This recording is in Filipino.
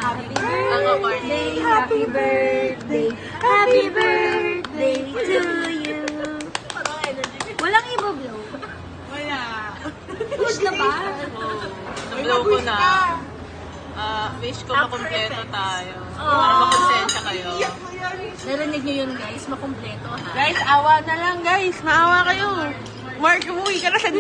Happy birthday, happy birthday, happy birthday to you. Walang i-blow. Wala. Push na ba? Nablow ko na. Wish ko makumpleto tayo. Para makonsensya kayo. Narinig nyo yun guys, makumpleto ha. Guys, awa na lang guys. Maawa kayo. Mark, umuwi ka na sa